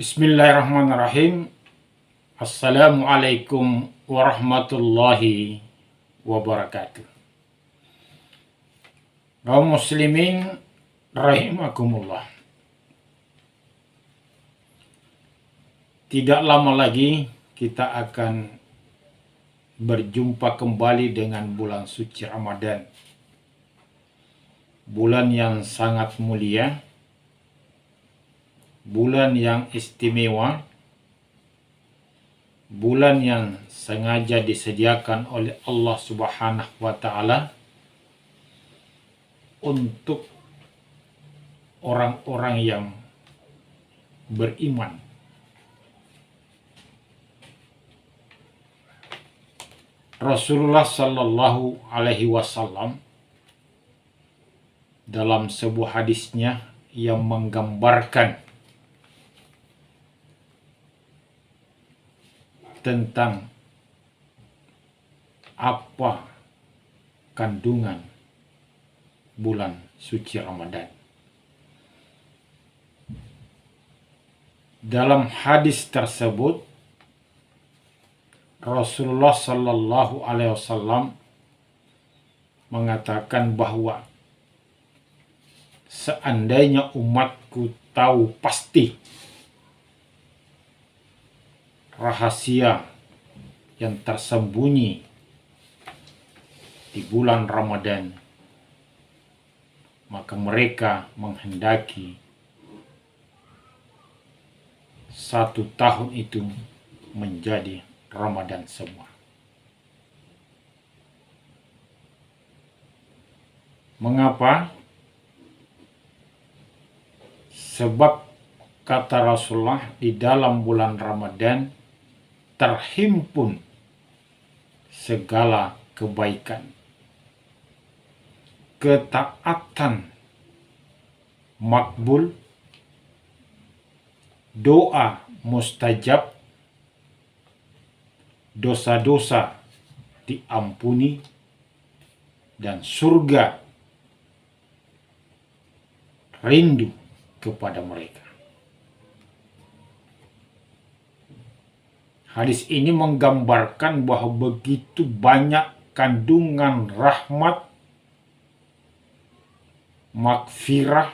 Bismillahirrahmanirrahim. Assalamualaikum warahmatullahi wabarakatuh. Kaum muslimin rahimakumullah. Tidak lama lagi kita akan berjumpa kembali dengan bulan suci Ramadan. Bulan yang sangat mulia, bulan yang istimewa, bulan yang sengaja disediakan oleh Allah Subhanahu wa Ta'ala untuk orang-orang yang beriman. Rasulullah Sallallahu Alaihi Wasallam dalam sebuah hadisnya yang menggambarkan tentang apa kandungan bulan suci Ramadan. Dalam hadis tersebut, Rasulullah Sallallahu Alaihi Wasallam mengatakan bahwa seandainya umatku tahu pasti rahasia yang tersembunyi di bulan Ramadan, maka mereka menghendaki satu tahun itu menjadi Ramadan semua. Mengapa? Sebab kata Rasulullah, di dalam bulan Ramadan terhimpun segala kebaikan, ketaatan makbul, doa mustajab, dosa-dosa diampuni, dan surga rindu kepada mereka. Hadis ini menggambarkan bahwa begitu banyak kandungan rahmat, maghfirah,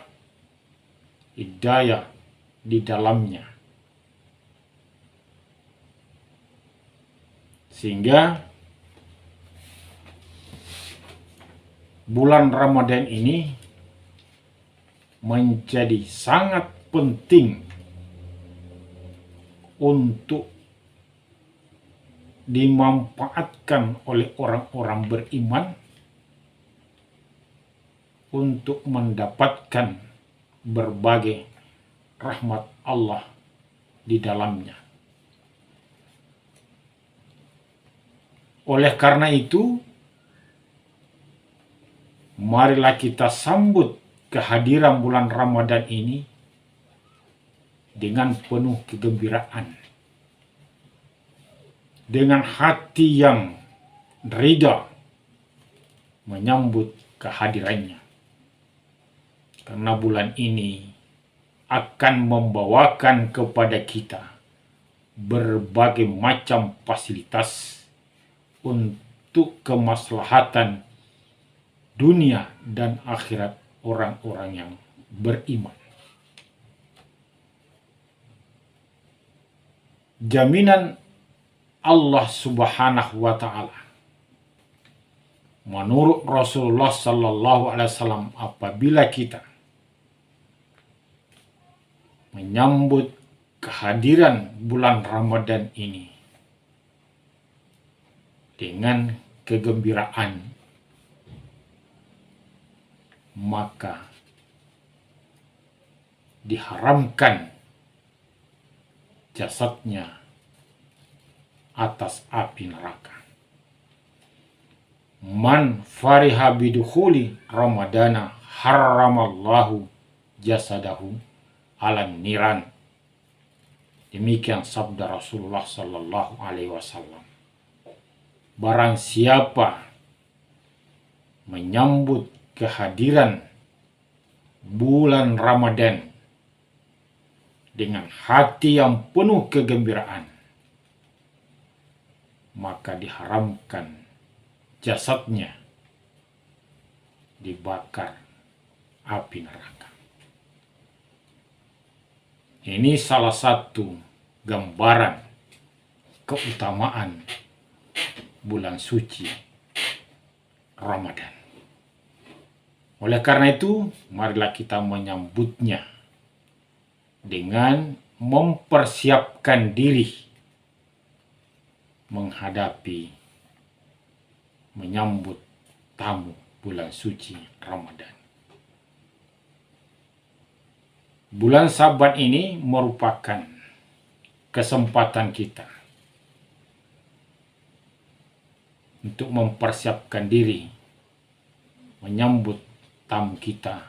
hidayah di dalamnya. Sehingga bulan Ramadan ini menjadi sangat penting untuk dimanfaatkan oleh orang-orang beriman untuk mendapatkan berbagai rahmat Allah di dalamnya. Oleh karena itu, marilah kita sambut kehadiran bulan Ramadan ini dengan penuh kegembiraan, dengan hati yang ridha menyambut kehadirannya. Karena bulan ini akan membawakan kepada kita berbagai macam fasilitas untuk kemaslahatan dunia dan akhirat orang-orang yang beriman. Jaminan Allah Subhanahu wa Ta'ala menurut Rasulullah Sallallahu Alaihi Wasallam, apabila kita menyambut kehadiran bulan Ramadan ini dengan kegembiraan, maka diharamkan jasadnya atas api neraka. Man fariha bidukhuli Ramadana haramallahu jasadahu alan niran. Demikian sabda Rasulullah Sallallahu Alaihi Wasallam. Barang siapa menyambut kehadiran bulan Ramadan dengan hati yang penuh kegembiraan, maka diharamkan jasadnya dibakar api neraka. Ini salah satu gambaran keutamaan bulan suci Ramadan. Oleh karena itu, marilah kita menyambutnya dengan mempersiapkan diri menghadapi, menyambut tamu bulan suci Ramadan. Bulan Saban ini merupakan kesempatan kita untuk mempersiapkan diri menyambut tamu kita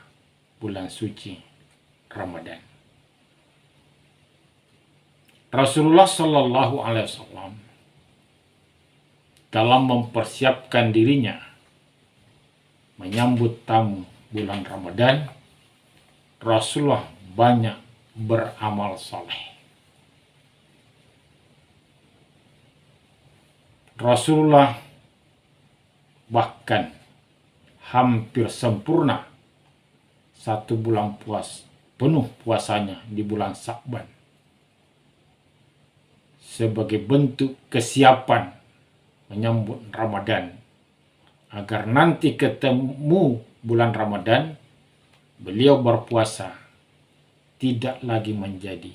bulan suci Ramadan. Rasulullah Shallallahu Alaihi Wasallam dalam mempersiapkan dirinya menyambut tamu bulan Ramadan, Rasulullah banyak beramal saleh. Rasulullah bahkan hampir sempurna 1 bulan penuh puasanya di bulan Sa'ban sebagai bentuk kesiapan menyambut Ramadan, agar nanti ketemu bulan Ramadan beliau berpuasa tidak lagi menjadi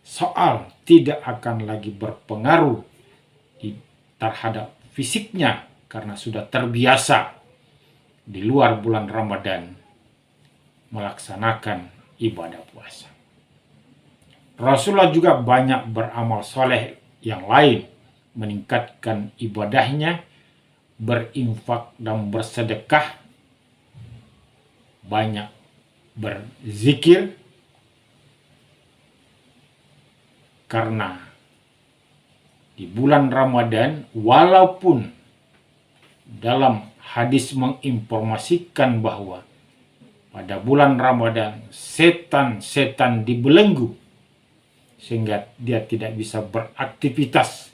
soal, tidak akan lagi berpengaruh terhadap fisiknya karena sudah terbiasa di luar bulan Ramadan melaksanakan ibadah puasa. Rasulullah juga banyak beramal soleh yang lain, meningkatkan ibadahnya, berinfak dan bersedekah, banyak berzikir, karena di bulan Ramadan, walaupun dalam hadis menginformasikan bahwa pada bulan Ramadan setan-setan dibelenggu sehingga dia tidak bisa beraktivitas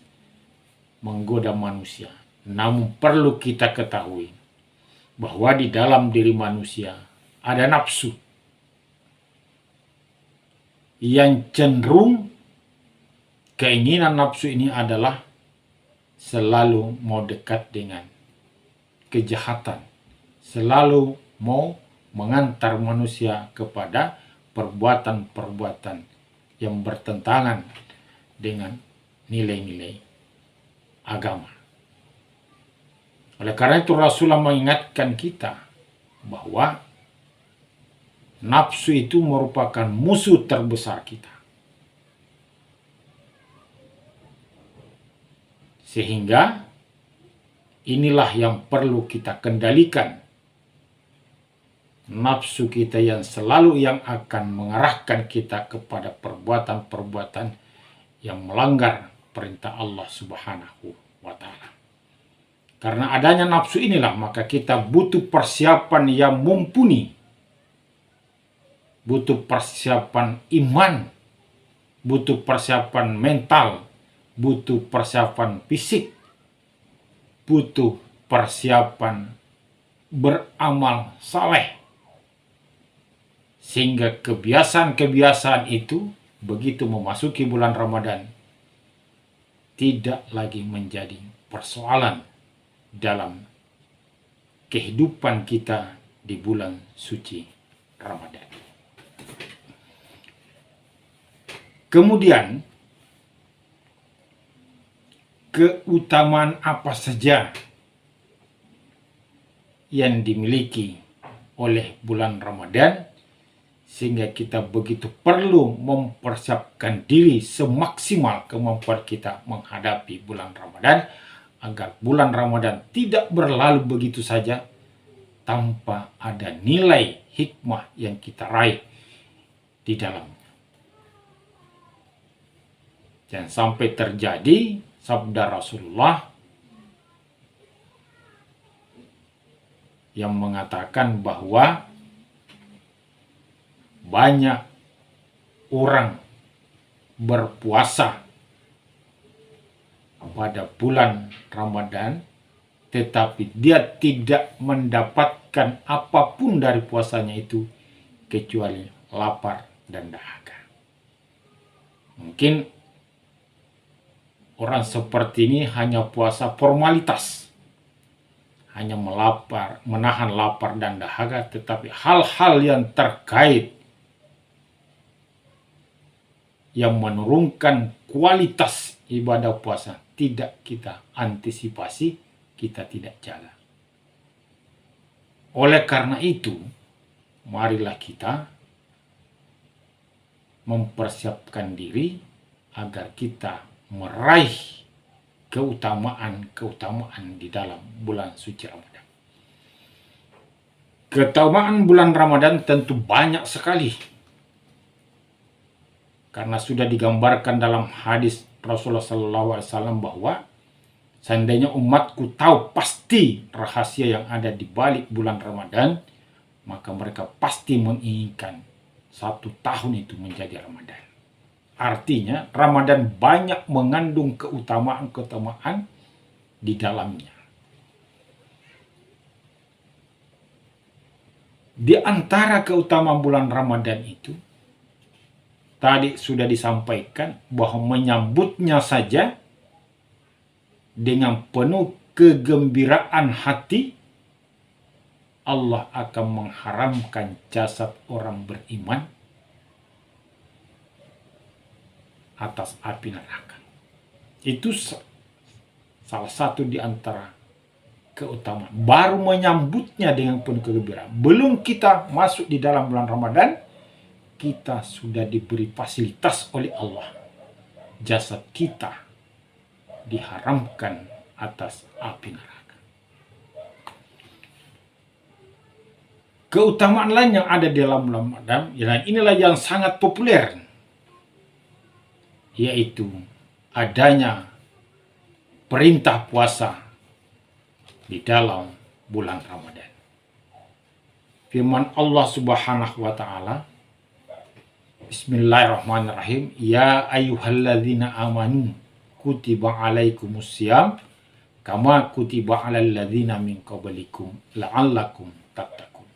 menggoda manusia. Namun perlu kita ketahui bahwa di dalam diri manusia ada nafsu yang cenderung, keinginan nafsu ini adalah selalu mau dekat dengan kejahatan, selalu mau mengantar manusia kepada perbuatan-perbuatan yang bertentangan dengan nilai-nilai agama. Oleh karena itu Rasulullah mengingatkan kita bahwa nafsu itu merupakan musuh terbesar kita. Sehingga inilah yang perlu kita kendalikan. Nafsu kita yang selalu yang akan mengarahkan kita kepada perbuatan-perbuatan yang melanggar perintah Allah Subhanahu wa Ta'ala. Karena adanya nafsu inilah maka kita butuh persiapan yang mumpuni, butuh persiapan iman, butuh persiapan mental, butuh persiapan fisik, butuh persiapan beramal saleh. Sehingga kebiasaan-kebiasaan itu begitu memasuki bulan Ramadan tidak lagi menjadi persoalan dalam kehidupan kita di bulan suci Ramadan. Kemudian keutamaan apa saja yang dimiliki oleh bulan Ramadan sehingga kita begitu perlu mempersiapkan diri semaksimal kemampuan kita menghadapi bulan Ramadan agar bulan Ramadan tidak berlalu begitu saja tanpa ada nilai hikmah yang kita raih di dalamnya. Jangan sampai terjadi sabda Rasulullah yang mengatakan bahwa banyak orang berpuasa pada bulan Ramadan, tetapi dia tidak mendapatkan apapun dari puasanya itu kecuali lapar dan dahaga. Mungkin orang seperti ini hanya puasa formalitas, hanya menahan lapar dan dahaga, tetapi hal-hal yang terkait yang menurunkan kualitas ibadah puasa tidak kita antisipasi, kita tidak jaga. Oleh karena itu, marilah kita mempersiapkan diri agar kita meraih keutamaan di dalam bulan suci Ramadan. Keutamaan bulan Ramadan tentu banyak sekali, karena sudah digambarkan dalam hadis Rasulullah SAW bahwa seandainya umatku tahu pasti rahasia yang ada di balik bulan Ramadan, maka mereka pasti menginginkan 1 tahun itu menjadi Ramadan. Artinya Ramadan banyak mengandung keutamaan-keutamaan di dalamnya. Di antara keutamaan bulan Ramadan itu, tadi sudah disampaikan bahwa menyambutnya saja dengan penuh kegembiraan hati, Allah akan mengharamkan jasad orang beriman atas api neraka. Itu salah satu di antara keutamaan. Baru menyambutnya dengan penuh kegembiraan. Belum kita masuk di dalam bulan Ramadan, kita sudah diberi fasilitas oleh Allah. Jasad kita diharamkan atas api neraka. Keutamaan lain yang ada di dalam Ramadan, inilah yang sangat populer, yaitu adanya perintah puasa di dalam bulan Ramadan. Firman Allah Subhanahu wa taala, Bismillahirrahmanirrahim. Ya ayyuhalladzina amanu kutiba alaikumussyam kama kutiba alal ladzina min qablikum la'allakum tattaqun.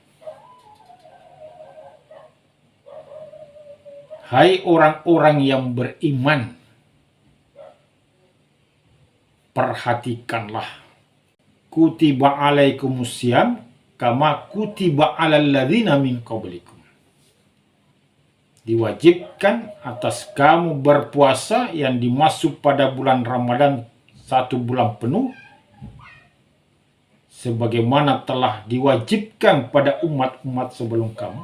Hai orang-orang yang beriman, perhatikanlah kutiba alaikumussyam kama kutiba alal ladzina min qablikum. Diwajibkan atas kamu berpuasa yang dimasuk pada bulan Ramadan 1 bulan penuh, sebagaimana telah diwajibkan pada umat-umat sebelum kamu,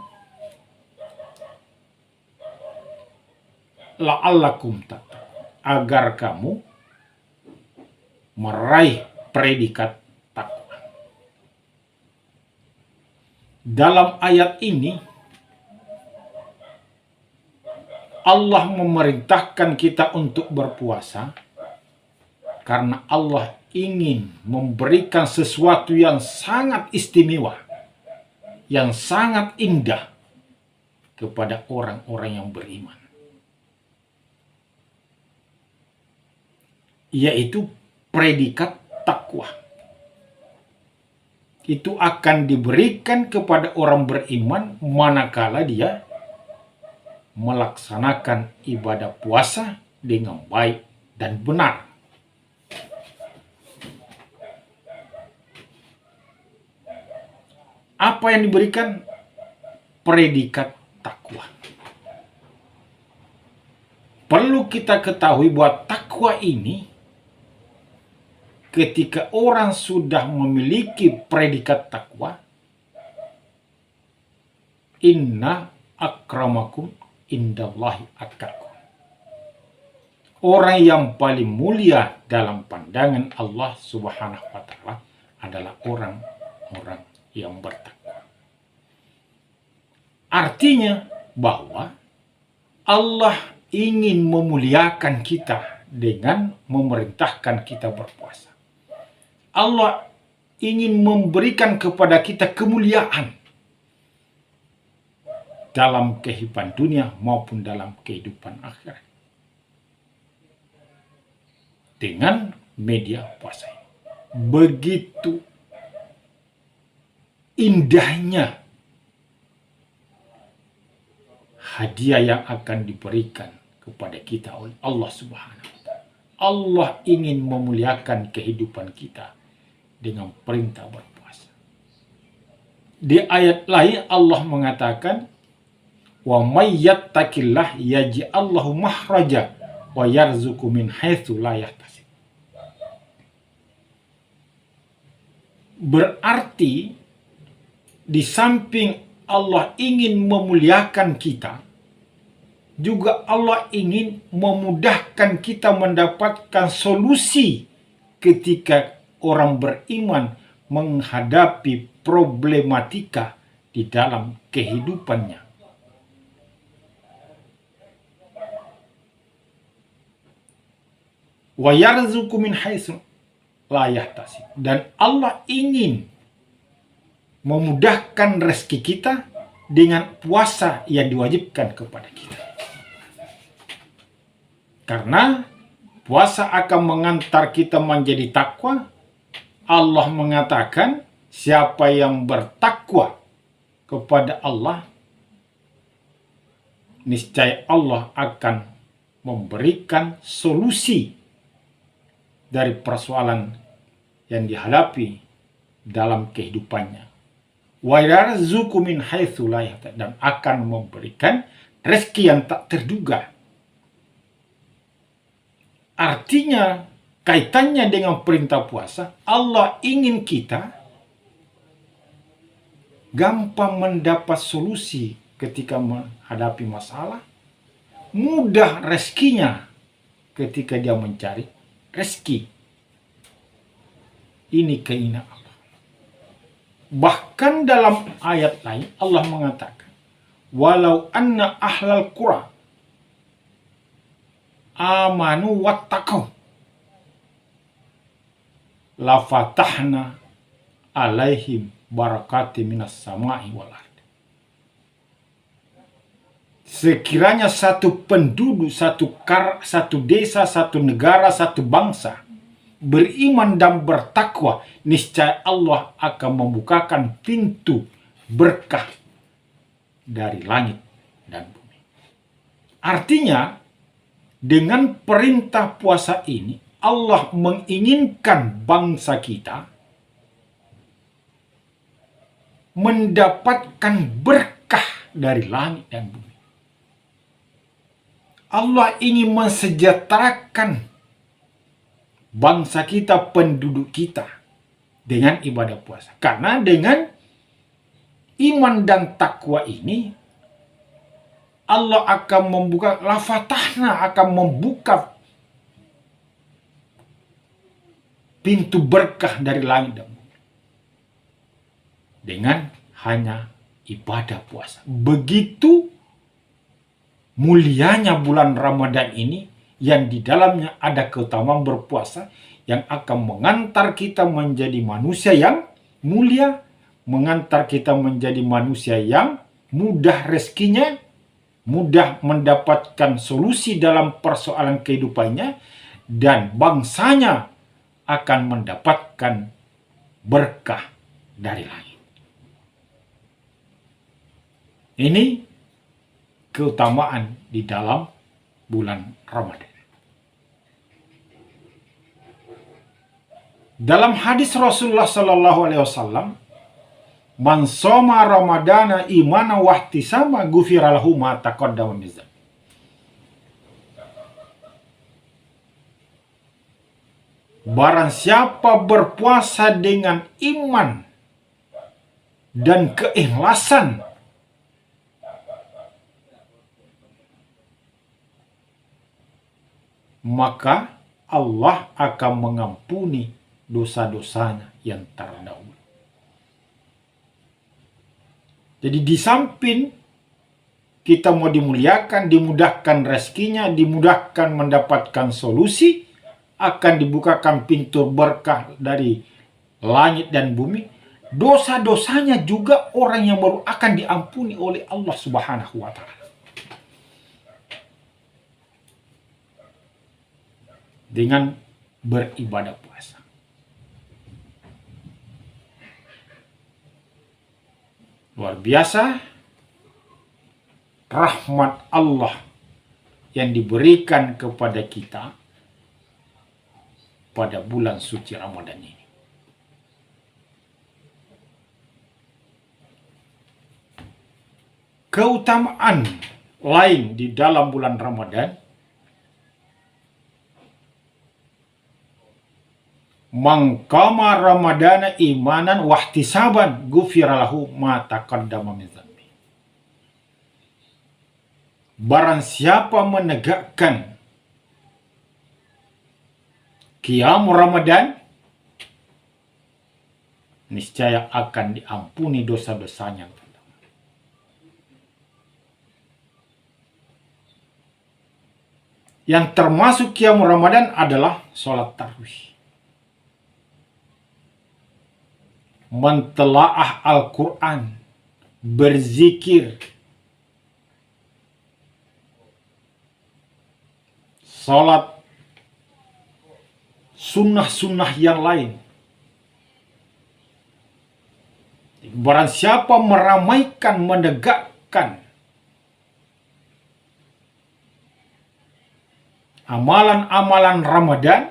la'allakum tattaqun, agar kamu meraih predikat takwa. Dalam ayat ini Allah memerintahkan kita untuk berpuasa karena Allah ingin memberikan sesuatu yang sangat istimewa, yang sangat indah kepada orang-orang yang beriman, yaitu predikat takwa. Itu akan diberikan kepada orang beriman manakala dia melaksanakan ibadah puasa dengan baik dan benar. Apa yang diberikan? Predikat takwa. Perlu kita ketahui bahwa takwa ini, ketika orang sudah memiliki predikat takwa, inna akramakum indallahi atqakum. Orang yang paling mulia dalam pandangan Allah Subhanahu wa taala adalah orang-orang yang bertakwa. Artinya bahwa Allah ingin memuliakan kita dengan memerintahkan kita berpuasa. Allah ingin memberikan kepada kita kemuliaan dalam kehidupan dunia maupun dalam kehidupan akhirat. dengan media puasa ini. Begitu indahnya hadiah yang akan diberikan kepada kita oleh Allah Subhanahu wa Ta'ala. Allah ingin memuliakan kehidupan kita dengan perintah berpuasa. Di ayat lain Allah mengatakan, wa may yattaqillah yaj'al lahu makhraja wa yarzuqhu min haitsu la yahtasib. Berarti di samping Allah ingin memuliakan kita, juga Allah ingin memudahkan kita mendapatkan solusi ketika orang beriman menghadapi problematika di dalam kehidupannya. Wa yarzuqhu min haitsu la yahtasib. Dan Allah ingin memudahkan rezeki kita dengan puasa yang diwajibkan kepada kita. Karena puasa akan mengantar kita menjadi takwa. Allah mengatakan, siapa yang bertakwa kepada Allah, niscaya Allah akan memberikan solusi dari persoalan yang dihadapi dalam kehidupannya. Wa yarzuqhu min haitsu la yahtasib, dan akan memberikan rezeki yang tak terduga. Artinya, kaitannya dengan perintah puasa, Allah ingin kita gampang mendapat solusi ketika menghadapi masalah, mudah rezekinya ketika dia mencari rezeki. Ini keinginan Allah. Bahkan dalam ayat lain Allah mengatakan, walau anna ahlal qura amanu wattaqau la fatahna alaihim barakati minas sama'i wal ardi. Sekiranya satu penduduk, satu desa, satu negara, satu bangsa beriman dan bertakwa, niscaya Allah akan membukakan pintu berkah dari langit dan bumi. Artinya, dengan perintah puasa ini, Allah menginginkan bangsa kita mendapatkan berkah dari langit dan bumi. Allah ingin mensejahterakan bangsa kita, penduduk kita, dengan ibadah puasa. Karena dengan iman dan takwa ini, Allah akan membuka, lafatahna akan membuka pintu berkah dari langit dan bumi. Dengan hanya ibadah puasa. Begitu mulianya bulan Ramadan ini, yang di dalamnya ada keutamaan berpuasa yang akan mengantar kita menjadi manusia yang mulia, mengantar kita menjadi manusia yang mudah rezekinya, mudah mendapatkan solusi dalam persoalan kehidupannya, dan bangsanya akan mendapatkan berkah dari langit. Ini keutamaan di dalam bulan Ramadan. Dalam hadis Rasulullah Sallallahu Alaihi Wasallam, man soma Ramadana imana wahtisama ghufira lahu ma taqaddama min dzambi. Barang siapa berpuasa dengan iman dan keikhlasan, maka Allah akan mengampuni dosa-dosanya yang terdahulu. Jadi di samping kita mau dimuliakan, dimudahkan rezekinya, dimudahkan mendapatkan solusi, akan dibukakan pintu berkah dari langit dan bumi, dosa-dosanya juga orang yang baru akan diampuni oleh Allah Subhanahu wa Ta'ala. Dengan beribadah puasa. Luar biasa rahmat Allah yang diberikan kepada kita pada bulan suci Ramadan ini. Keutamaan lain di dalam bulan Ramadan, man qama ramadana imanan wahtisaban ghufira lahu ma taqaddama min dzambi. Barang siapa menegakkan qiyam Ramadan, niscaya akan diampuni dosa-dosanya. Yang termasuk qiyam Ramadan adalah sholat tarawih. Mentelaah Al-Quran, berzikir, sholat sunnah-sunnah yang lain. Barang siapa meramaikan, menegakkan amalan-amalan Ramadan,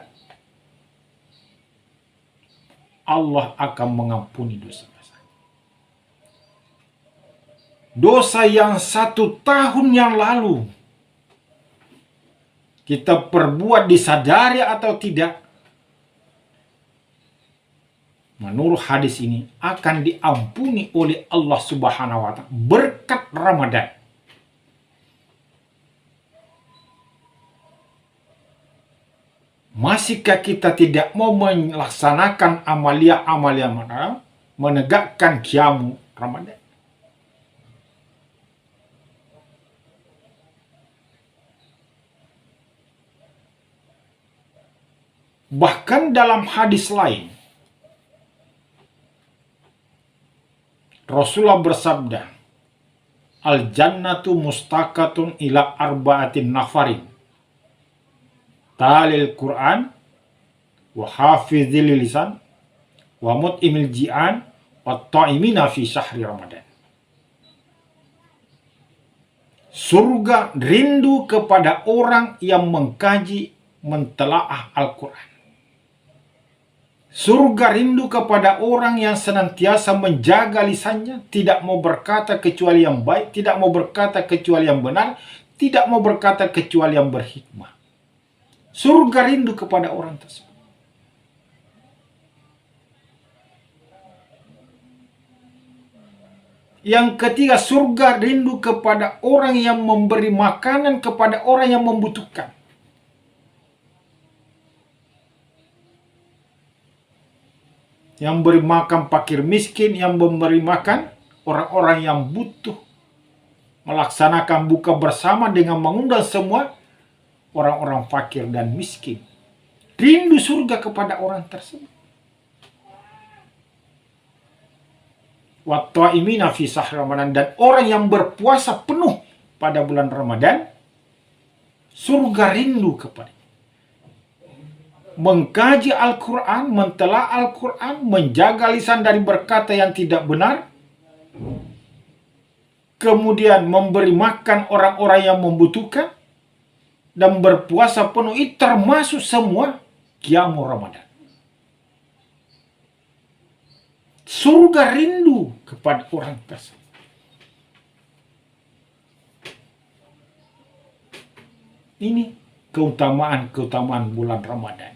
Allah akan mengampuni dosa-dosa. Dosa yang 1 tahun yang lalu kita perbuat disadari atau tidak, menurut hadis ini akan diampuni oleh Allah Subhanahu wa Ta'ala berkat Ramadan. Masihkah kita tidak mau melaksanakan amalia-amalia menegakkan qiyam Ramadan? Bahkan dalam hadis lain, Rasulullah bersabda, al-jannatu mustaqatun ila arba'atin nafarin, talil Quran, wa hafizil lisan, wa mut'imil ji'an, wa ta'imina fi syahri Ramadan. Surga rindu kepada orang yang mengkaji, mentelaah Al-Quran. Surga rindu kepada orang yang senantiasa menjaga lisannya, tidak mau berkata kecuali yang baik, tidak mau berkata kecuali yang benar, tidak mau berkata kecuali yang berhikmah. Surga rindu kepada orang tersebut. Yang ketiga, surga rindu kepada orang yang memberi makanan kepada orang yang membutuhkan. Yang beri makan fakir miskin, yang memberi makan orang-orang yang butuh. Melaksanakan buka bersama dengan mengundang semua orang-orang fakir dan miskin. Rindu surga kepada orang tersebut. Wa ta'imina fi syahr Ramadan, dan orang yang berpuasa penuh pada bulan Ramadan, surga rindu kepada. Mengkaji Al-Quran, mentelaah Al-Quran, menjaga lisan dari berkata yang tidak benar, kemudian memberi makan orang-orang yang membutuhkan, dan berpuasa penuh, itu termasuk semua qiyam Ramadan. Surga rindu kepada orang tersebut. Ini keutamaan-keutamaan bulan Ramadan.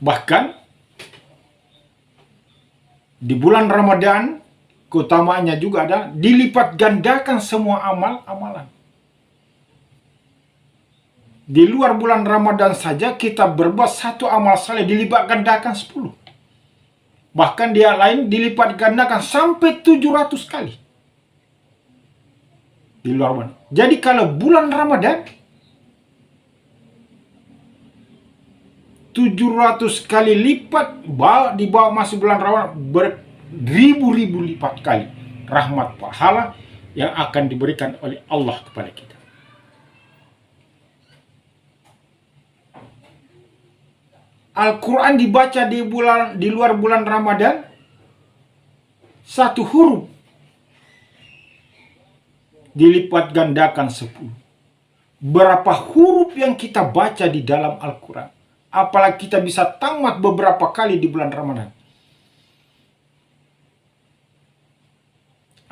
Bahkan di bulan Ramadan, keutamaannya juga ada dilipat gandakan semua amalan. Di luar bulan Ramadan saja kita berbuat 1 amal saleh dilipat gandakan 10. Bahkan dia lain dilipat gandakan sampai 700 kali. Di luar Ramadan. Jadi kalau bulan Ramadan 700 kali lipat, dibawa masuk bulan Ramadan beribu-ribu lipat kali rahmat pahala yang akan diberikan oleh Allah kepada kita. Al-Quran dibaca di luar bulan Ramadan, satu huruf dilipat gandakan 10. Berapa huruf yang kita baca di dalam Al-Quran, apalagi kita bisa tamat beberapa kali di bulan Ramadan,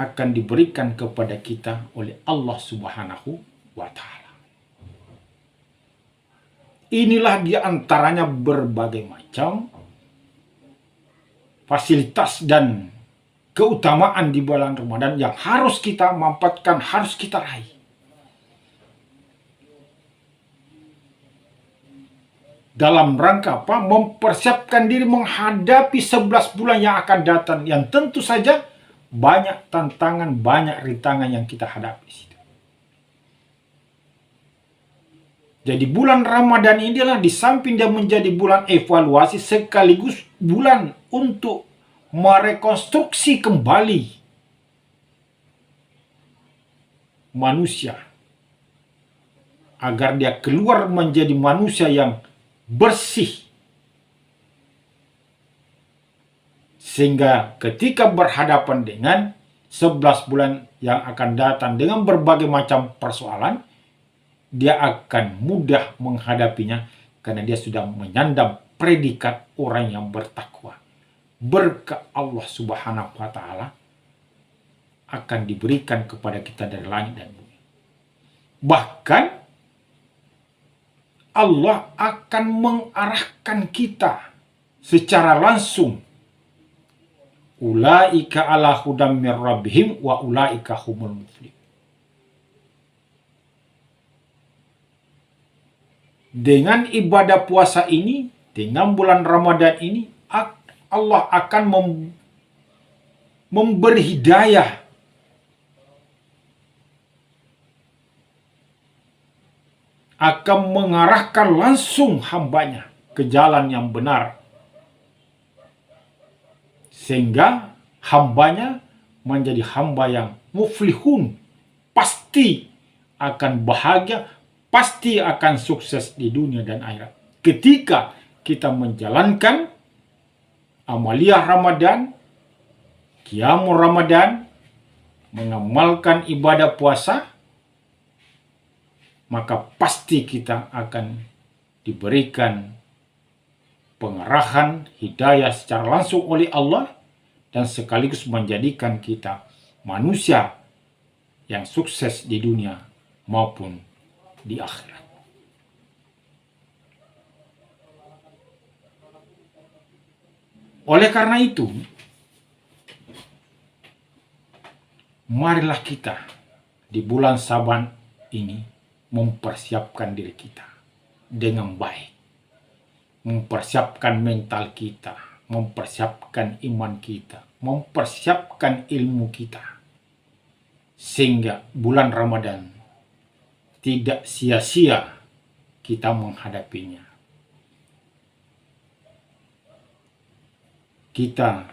akan diberikan kepada kita oleh Allah Subhanahu wa Ta'ala. Inilah di antaranya berbagai macam fasilitas dan keutamaan di bulan Ramadan yang harus kita manfaatkan, harus kita raih. Dalam rangka apa? Mempersiapkan diri menghadapi 11 bulan yang akan datang, yang tentu saja banyak tantangan, banyak rintangan yang kita hadapi. Jadi bulan Ramadan inilah di samping dia menjadi bulan evaluasi, sekaligus bulan untuk merekonstruksi kembali manusia agar dia keluar menjadi manusia yang bersih, sehingga ketika berhadapan dengan 11 bulan yang akan datang dengan berbagai macam persoalan, dia akan mudah menghadapinya karena dia sudah menyandang predikat orang yang bertakwa. Berkat Allah Subhanahu wa Ta'ala akan diberikan kepada kita dari langit dan bumi. Bahkan Allah akan mengarahkan kita secara langsung. Ulaika ala hudam mir rabbihim wa ulaika humul muflihun. Dengan ibadah puasa ini, dengan bulan Ramadan ini, Allah akan memberi hidayah akan mengarahkan langsung hambanya ke jalan yang benar, sehingga hambanya menjadi hamba yang muflihun, pasti akan bahagia, pasti akan sukses di dunia dan akhirat. Ketika kita menjalankan amaliyah Ramadan, qiyamul Ramadan, mengamalkan ibadah puasa, maka pasti kita akan diberikan pengarahan, hidayah secara langsung oleh Allah, dan sekaligus menjadikan kita manusia yang sukses di dunia maupun di akhirat. Oleh karena itu, marilah kita di bulan Saban ini mempersiapkan diri kita dengan baik. Mempersiapkan mental kita, mempersiapkan iman kita, mempersiapkan ilmu kita. Sehingga bulan Ramadan tidak sia-sia kita menghadapinya. Kita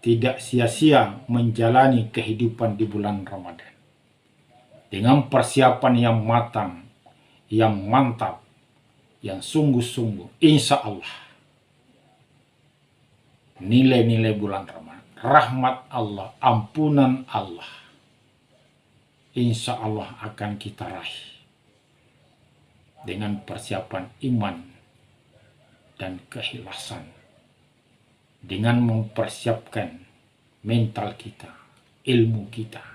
tidak sia-sia menjalani kehidupan di bulan Ramadan dengan persiapan yang matang, yang mantap, yang sungguh-sungguh. Insya Allah nilai-nilai bulan Ramadan, rahmat Allah, ampunan Allah, insya Allah akan kita raih dengan persiapan iman dan keikhlasan, dengan mempersiapkan mental kita, ilmu kita,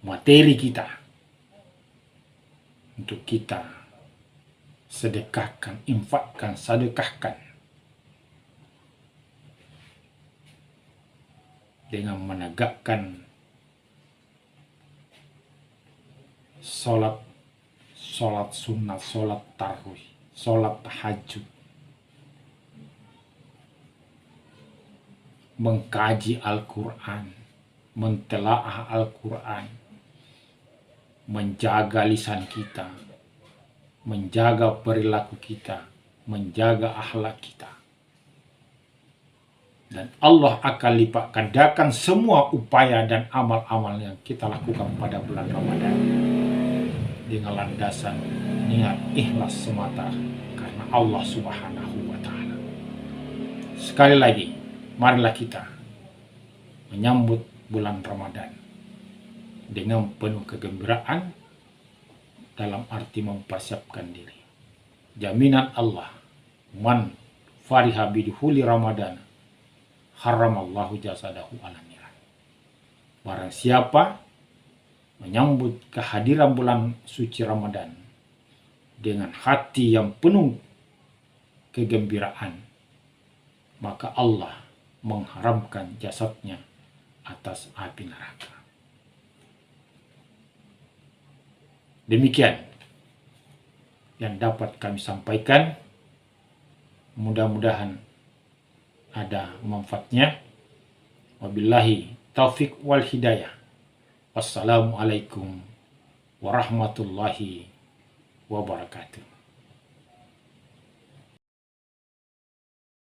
materi kita, untuk kita sedekahkan, infakkan, sedekahkan dengan menegakkan sholat sunnah, sholat tarawih, sholat tahajud, mengkaji Al-Quran, mentelaah Al-Quran, menjaga lisan kita, menjaga perilaku kita, menjaga akhlak kita. Dan Allah akan lipat gandakan semua upaya dan amal-amal yang kita lakukan pada bulan Ramadan dengan landasan niat ikhlas semata karena Allah Subhanahu Sekali lagi, marilah kita menyambut bulan Ramadan dengan penuh kegembiraan dalam arti mempersiapkan diri. Jaminan Allah, man fariha biduhuli Ramadan haramallahu jasadahu ala niran. Barang siapa menyambut kehadiran bulan suci Ramadan dengan hati yang penuh kegembiraan, maka Allah mengharamkan jasadnya atas api neraka. Demikian yang dapat kami sampaikan. Mudah-mudahan ada manfaatnya. Wabillahi taufik wal hidayah. Wassalamualaikum warahmatullahi wabarakatuh.